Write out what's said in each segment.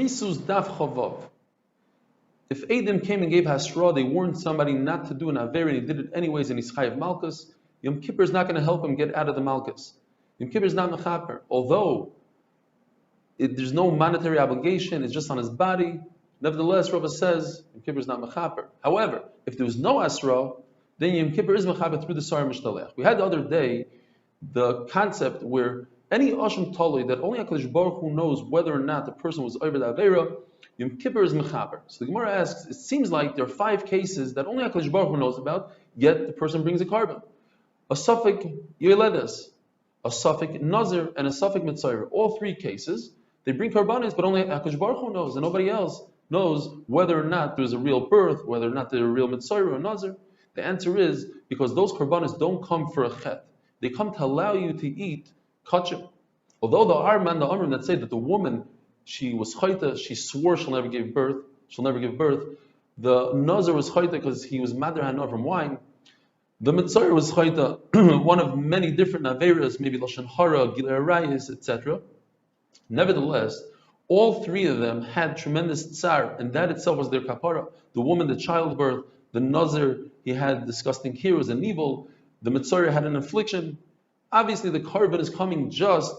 Kereisos Daf Chavav. If Adam came and gave Hasra, they warned somebody not to do an Aver, and he did it anyways, and he's Chayav Malkus, Yom Kippur is not going to help him get out of the Malkus. Yom Kippur is not Mechaper. Although there's no monetary obligation, it's just on his body, nevertheless, Rava says Yom Kippur is not Mechaper. However, if there was no Asra, then Yom Kippur is Mechaper through the Sar Mishtalech. We had the other day the concept where any Asham Tali that only HaKadosh Baruch Hu knows whether or not the person was over the Avera, Yom Kippur is Mechaper. So the Gemara asks, it seems like there are 5 cases that only HaKadosh Baruch Hu knows about, yet the person brings a carbon. A Safek Yoledes, a Safek Nazir, and a Safek Mitzayir. All 3 cases, they bring carbonates, but only HaKadosh Baruch Hu knows, and nobody else knows whether or not there's a real birth, whether or not there's a real Mitzayir or Nazir. The answer is because those carbonates don't come for a chet. They come to allow you to eat kachim. Although the Arman, the Amrim that say that the woman, she was chayta, she swore she'll never give birth. The Nazir was chayta because he was madar hana from wine. The Mitzayir was chayta, one of many different averas, maybe lashon hara, gilei arayis, etc. Nevertheless, all 3 of them had tremendous tsar, and that itself was their kapara. The woman, the childbirth, the Nazir, he had disgusting heroes and evil. The Mitzayir had an affliction. Obviously, the carbon is coming just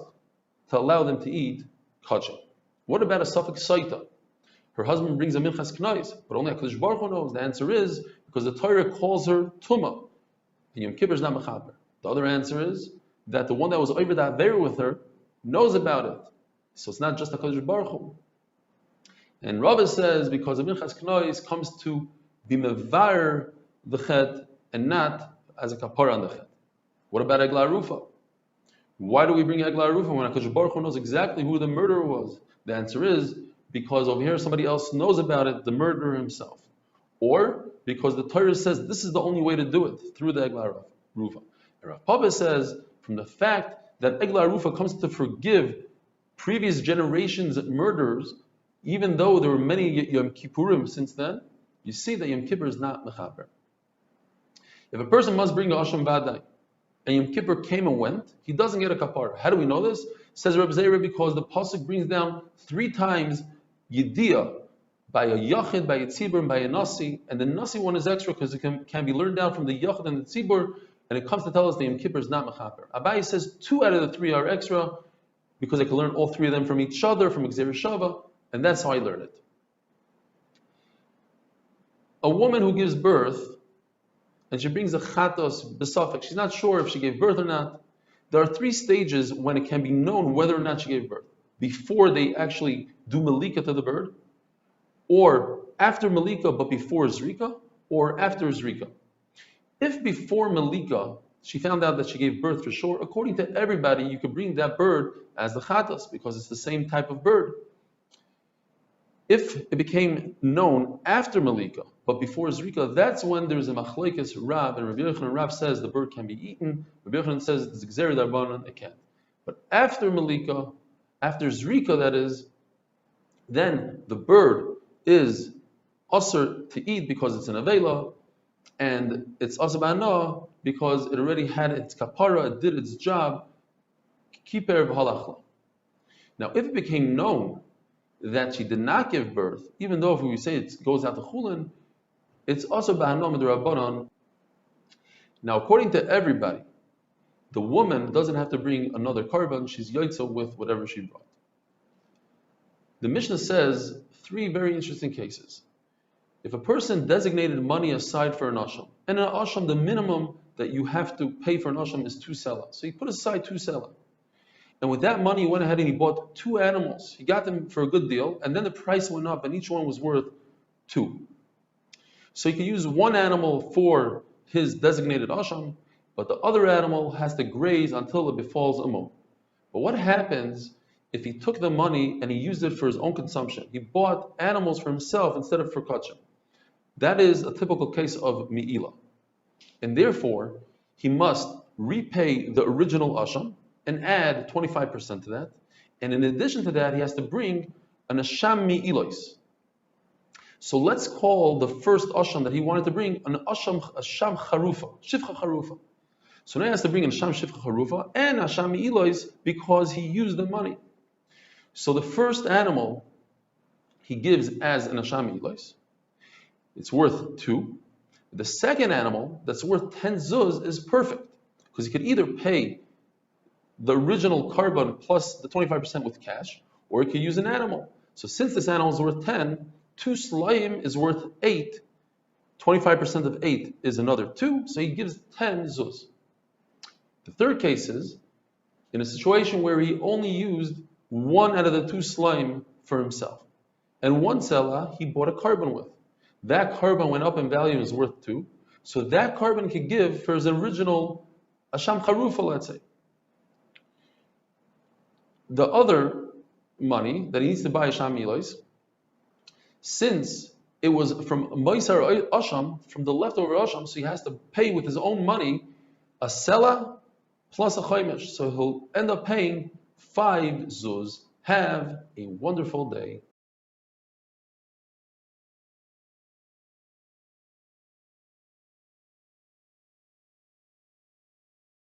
to allow them to eat kachim. What about a Safek Saita? Her husband brings a Minchas Knais, but only HaKadosh Baruch Hu knows. The answer is because the Torah calls her Tumah, and Yom Kippur is not Mechaper. The other answer is that the one that was over that there with her knows about it. So it's not just HaKadosh Baruch Hu. And Rava says because a Minchas Knais comes to be mevar the chet and not as a kapara on the chet. What about Egla Rufa? Why do we bring Egla Rufa when HaKadosh Baruch Hu knows exactly who the murderer was? The answer is because over here somebody else knows about it, the murderer himself. Or because the Torah says this is the only way to do it, through the Egla Rufa. And Rav Papa says from the fact that Egla Rufa comes to forgive previous generations of murderers, even though there were many Yom Kippurim since then, you see that Yom Kippur is not Mechaper. If a person must bring a Asham Vadai, and Yom Kippur came and went, he doesn't get a kapara. How do we know this? Says Reb Zera, because the pasuk brings down 3 times Yediyah by a Yachid, by a Tzibur, and by a Nasi, and the Nasi one is extra because it can be learned down from the Yachid and the Tzibur, and it comes to tell us that Yom Kippur is not Mechaper. Abai says 2 out of the 3 are extra because I can learn all 3 of them from each other, from Gzeir Shava, and that's how I learn it. A woman who gives birth, and she brings a chatos besafek, she's not sure if she gave birth or not. There are 3 stages when it can be known whether or not she gave birth. Before they actually do malika to the bird, or after malika but before zrika, or after zrika. If before malika she found out that she gave birth for sure, according to everybody, you could bring that bird as the chatos because it's the same type of bird. If it became known after malika, but before zrika, that's when there's a machlekes Rav, and Rabbi Yochanan Rav says the bird can be eaten. Rabbi Yochanan says it's gzeir darbanan, it can't. But after malika, after zrika, that is, then the bird is usher to eat because it's an avela, and it's usher ba'ana because it already had its kapara, it did its job. Kiper v'halachla. Now, if it became known that she did not give birth, even though if we say it goes out to chulin, it's also b'hanom d'Rabbanan. Now, according to everybody, the woman doesn't have to bring another korban; she's yoitza with whatever she brought. The Mishnah says 3 very interesting cases. If a person designated money aside for an asham, and an asham, the minimum that you have to pay for an asham is 2 selah, so he put aside 2 selah. And with that money, he went ahead and he bought 2 animals. He got them for a good deal, and then the price went up, and each one was worth 2. So he could use 1 animal for his designated asham, but the other animal has to graze until it befalls a mo. But what happens if he took the money and he used it for his own consumption? He bought animals for himself instead of for kachim. That is a typical case of mi'ila. And therefore, he must repay the original asham, and add 25% to that. And in addition to that, he has to bring an asham mi'ilois. So let's call the first asham that he wanted to bring an asham charufa, shifcha charufa. So now he has to bring an asham shifcha charufa and asham mi'ilois because he used the money. So the first animal he gives as an Asham Ilois. It's worth 2. The second animal that's worth 10 zuz is perfect, because he could either pay the original carbon plus the 25% with cash, or he could use an animal. So since this animal is worth 10, 2 slayim is worth 8. 25% of 8 is another 2, so he gives 10 zuz. The third case is in a situation where he only used 1 out of the 2 slayim for himself, and 1 selah he bought a carbon with. That carbon went up in value and is worth 2, so that carbon could give for his original Asham Charufa, let's say. The other money that he needs to buy Asham Ilois, since it was from Moisar Asham, from the leftover Asham, so he has to pay with his own money a selah plus a chaymesh. So he'll end up paying 5 zuz. Have a wonderful day.